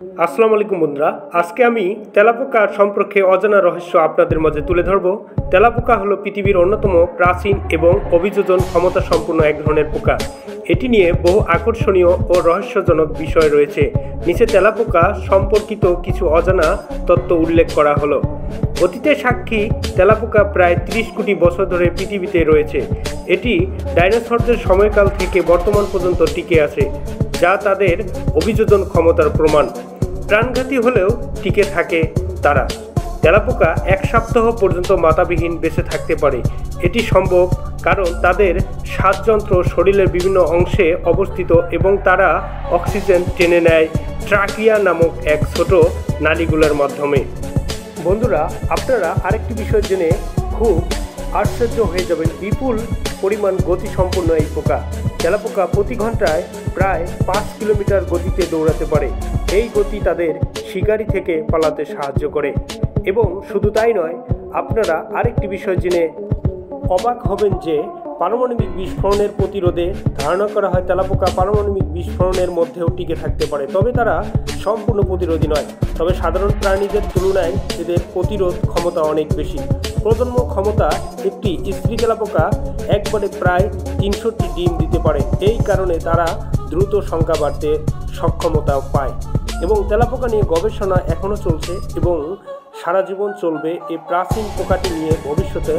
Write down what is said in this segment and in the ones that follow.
আসসালামু আলাইকুম বন্ধুরা, আজকে আমি তেলাপোকার সম্পর্কে অজানা রহস্য আপনাদের মাঝে তুলে ধরব। তেলাপোকা হলো পৃথিবীর অন্যতম প্রাচীন এবং অভিযোজন ক্ষমতা সম্পন্ন এক ধরনের পোকা। এটি নিয়ে বহু আকর্ষণীয় ও রহস্যজনক বিষয় রয়েছে। নিচে তেলাপোকা সম্পর্কিত কিছু অজানা তথ্য উল্লেখ করা হলো। অতীতের সাক্ষী তেলাপোকা প্রায় 30 কোটি বছর ধরে পৃথিবীতে রয়েছে। এটি ডাইনোসরদের সময়কাল থেকে বর্তমান পর্যন্ত টিকে আছে, যা তাদের অভিযোজন ক্ষমতার প্রমাণ। প্রাণঘাতী হলেও টিকে থাকে তারা। তেলাপোকা 1 সপ্তাহ পর্যন্ত মাথাবিহীন বেঁচে থাকতে পারে। এটি সম্ভব কারণ তাদের শ্বাসযন্ত্র শরীরের বিভিন্ন অংশে অবস্থিত এবং তারা অক্সিজেন টেনে নেয় ট্রাকিয়া নামক এক ছোট নালীগুলোর মাধ্যমে। বন্ধুরা, আপনারা আরেকটি বিষয় জেনে খুব আশ্চর্য হয়ে যাবেন। বিপুল পরিমাণ গতিসম্পন্ন এই পোকা। তেলাপোকা প্রতি ঘন্টায় প্রায় 5 কিলোমিটার গতিতে দৌড়াতে পারে। এই গতি তাদের শিকারি থেকে পালাতে সাহায্য করে। এবং শুধু তাই নয়, আপনারা আরেকটি বিষয় জেনে অবাক হবেন যে পারমাণবিক বিস্ফোরণের প্রতিরোধে ধারণা করা হয় তেলাপোকা পারমাণবিক বিস্ফোরণের মধ্যেও টিকে থাকতে পারে। তবে তারা সম্পূর্ণ প্রতিরোধী নয়। তবে সাধারণ প্রাণীদের তুলনায় এদের প্রতিরোধ ক্ষমতা অনেক বেশি। প্রজন্ম ক্ষমতা একটি স্ত্রী তেলাপোকা একবারে প্রায় 300টি ডিম দিতে পারে। এই কারণে তারা দ্রুত সংখ্যা বাড়তে সক্ষমতা পায়। এবং তেলাপোকা নিয়ে গবেষণা এখনও চলছে এবং সারা জীবন চলবে। এই প্রাচীন পোকাটি নিয়ে ভবিষ্যতে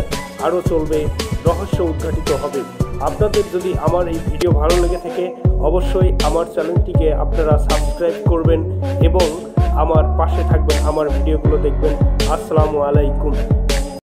আরও চলবে, রহস্য উদ্ঘাটিত হবে। আপনাদের যদি আমার এই ভিডিও ভালো লেগে থাকে, অবশ্যই আমার চ্যানেলটিকে আপনারা সাবস্ক্রাইব করবেন এবং আমার পাশে থাকবেন, আমার ভিডিওগুলো দেখবেন। আসসালামু আলাইকুম।